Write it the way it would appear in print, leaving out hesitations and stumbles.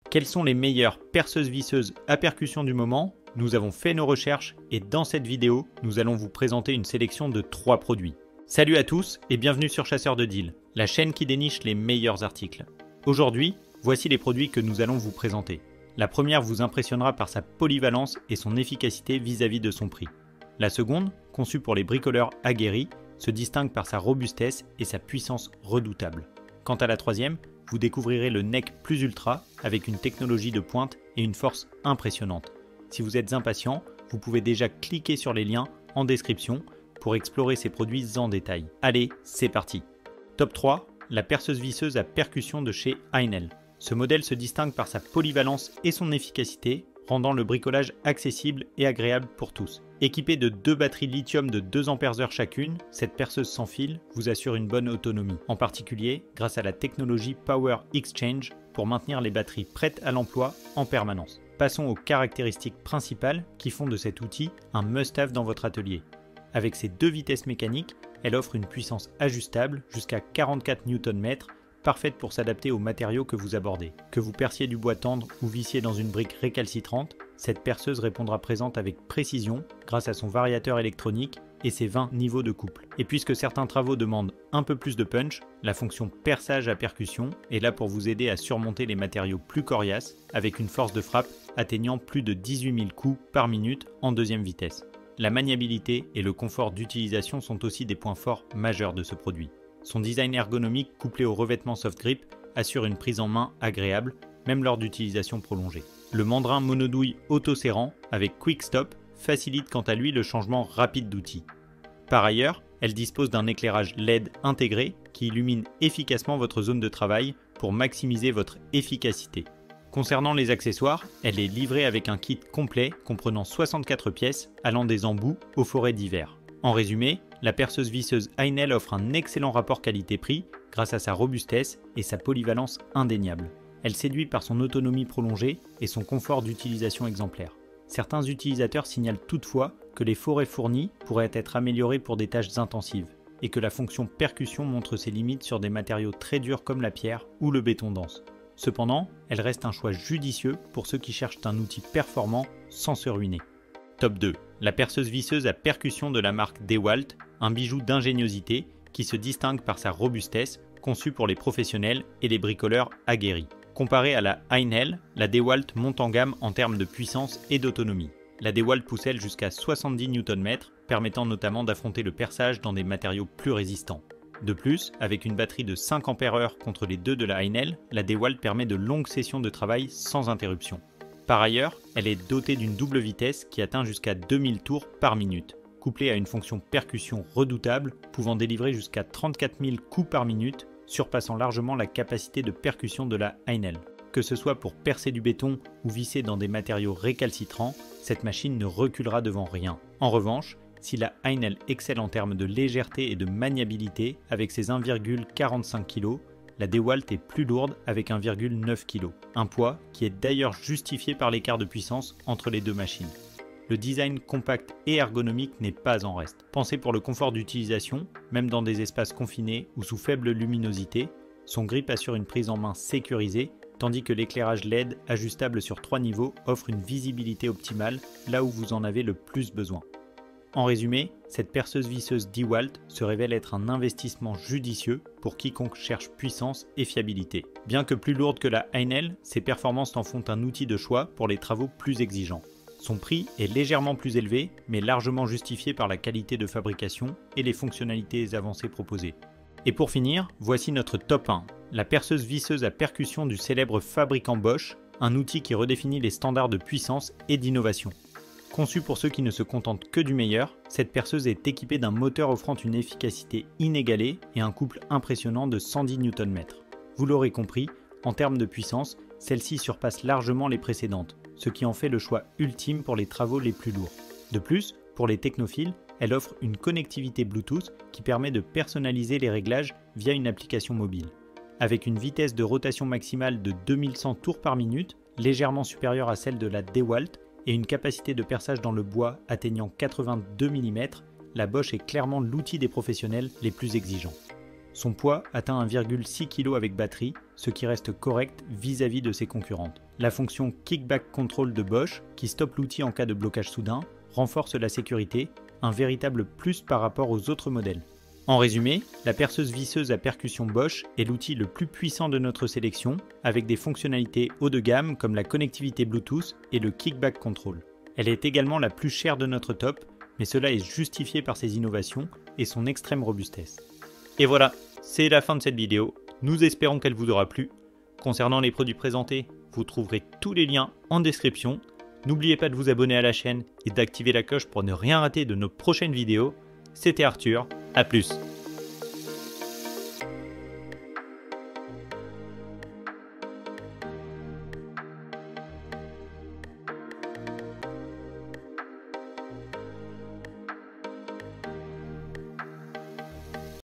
Quelles sont les meilleures perceuses visseuses à percussion du moment? Nous avons fait nos recherches et dans cette vidéo, nous allons vous présenter une sélection de 3 produits. Salut à tous et bienvenue sur Chasseur de Deals, la chaîne qui déniche les meilleurs articles. Aujourd'hui, voici les produits que nous allons vous présenter. La première vous impressionnera par sa polyvalence et son efficacité vis-à-vis de son prix. La seconde, conçue pour les bricoleurs aguerris, se distingue par sa robustesse et sa puissance redoutable. Quant à la troisième, vous découvrirez le NEC Plus Ultra avec une technologie de pointe et une force impressionnante. Si vous êtes impatient, vous pouvez déjà cliquer sur les liens en description pour explorer ces produits en détail. Allez, c'est parti. Top 3, la perceuse visseuse à percussion de chez Heinel. Ce modèle se distingue par sa polyvalence et son efficacité, rendant le bricolage accessible et agréable pour tous. Équipée de 2 batteries lithium de 2 Ah chacune, cette perceuse sans fil vous assure une bonne autonomie, en particulier grâce à la technologie Power Exchange pour maintenir les batteries prêtes à l'emploi en permanence. Passons aux caractéristiques principales qui font de cet outil un must-have dans votre atelier. Avec ses 2 vitesses mécaniques, elle offre une puissance ajustable jusqu'à 44 Nm, parfaite pour s'adapter aux matériaux que vous abordez. Que vous perciez du bois tendre ou vissiez dans une brique récalcitrante, cette perceuse répondra présente avec précision grâce à son variateur électronique et ses 20 niveaux de couple. Et puisque certains travaux demandent un peu plus de punch, la fonction perçage à percussion est là pour vous aider à surmonter les matériaux plus coriaces avec une force de frappe atteignant plus de 18 000 coups par minute en deuxième vitesse. La maniabilité et le confort d'utilisation sont aussi des points forts majeurs de ce produit. Son design ergonomique couplé au revêtement soft grip assure une prise en main agréable, même lors d'utilisation prolongée. Le mandrin monodouille auto-serrant avec Quick Stop facilite quant à lui le changement rapide d'outil. Par ailleurs, elle dispose d'un éclairage LED intégré qui illumine efficacement votre zone de travail pour maximiser votre efficacité. Concernant les accessoires, elle est livrée avec un kit complet comprenant 64 pièces allant des embouts aux forêts d'hiver. En résumé, la perceuse visseuse Heinel offre un excellent rapport qualité-prix grâce à sa robustesse et sa polyvalence indéniable. Elle séduit par son autonomie prolongée et son confort d'utilisation exemplaire. Certains utilisateurs signalent toutefois que les forêts fournies pourraient être améliorées pour des tâches intensives et que la fonction percussion montre ses limites sur des matériaux très durs comme la pierre ou le béton dense. Cependant, elle reste un choix judicieux pour ceux qui cherchent un outil performant sans se ruiner. Top 2. La perceuse visseuse à percussion de la marque DeWalt, un bijou d'ingéniosité qui se distingue par sa robustesse, conçue pour les professionnels et les bricoleurs aguerris. Comparée à la Heinel, la DeWalt monte en gamme en termes de puissance et d'autonomie. La DeWalt pousse elle jusqu'à 70 Nm, permettant notamment d'affronter le perçage dans des matériaux plus résistants. De plus, avec une batterie de 5 Ah contre les 2 de la Heinel, la DeWalt permet de longues sessions de travail sans interruption. Par ailleurs, elle est dotée d'une double vitesse qui atteint jusqu'à 2000 tours par minute, couplée à une fonction percussion redoutable pouvant délivrer jusqu'à 34 000 coups par minute, surpassant largement la capacité de percussion de la Heinel. Que ce soit pour percer du béton ou visser dans des matériaux récalcitrants, cette machine ne reculera devant rien. En revanche, si la Heinel excelle en termes de légèreté et de maniabilité avec ses 1,45 kg, la DeWalt est plus lourde avec 1,9 kg, un poids qui est d'ailleurs justifié par l'écart de puissance entre les deux machines. Le design compact et ergonomique n'est pas en reste. Pensé pour le confort d'utilisation, même dans des espaces confinés ou sous faible luminosité, son grip assure une prise en main sécurisée, tandis que l'éclairage LED ajustable sur 3 niveaux offre une visibilité optimale là où vous en avez le plus besoin. En résumé, cette perceuse visseuse DeWalt se révèle être un investissement judicieux pour quiconque cherche puissance et fiabilité. Bien que plus lourde que la Heinel, ses performances en font un outil de choix pour les travaux plus exigeants. Son prix est légèrement plus élevé, mais largement justifié par la qualité de fabrication et les fonctionnalités avancées proposées. Et pour finir, voici notre top 1, la perceuse visseuse à percussion du célèbre fabricant Bosch, un outil qui redéfinit les standards de puissance et d'innovation. Conçue pour ceux qui ne se contentent que du meilleur, cette perceuse est équipée d'un moteur offrant une efficacité inégalée et un couple impressionnant de 110 Nm. Vous l'aurez compris, en termes de puissance, celle-ci surpasse largement les précédentes, ce qui en fait le choix ultime pour les travaux les plus lourds. De plus, pour les technophiles, elle offre une connectivité Bluetooth qui permet de personnaliser les réglages via une application mobile. Avec une vitesse de rotation maximale de 2100 tours par minute, légèrement supérieure à celle de la DeWalt, et une capacité de perçage dans le bois atteignant 82 mm, la Bosch est clairement l'outil des professionnels les plus exigeants. Son poids atteint 1,6 kg avec batterie, ce qui reste correct vis-à-vis de ses concurrentes. La fonction Kickback Control de Bosch, qui stoppe l'outil en cas de blocage soudain, renforce la sécurité, un véritable plus par rapport aux autres modèles. En résumé, la perceuse visseuse à percussion Bosch est l'outil le plus puissant de notre sélection, avec des fonctionnalités haut de gamme comme la connectivité Bluetooth et le Kickback Control. Elle est également la plus chère de notre top, mais cela est justifié par ses innovations et son extrême robustesse. Et voilà, c'est la fin de cette vidéo. Nous espérons qu'elle vous aura plu. Concernant les produits présentés, vous trouverez tous les liens en description. N'oubliez pas de vous abonner à la chaîne et d'activer la cloche pour ne rien rater de nos prochaines vidéos. C'était Arthur, à plus.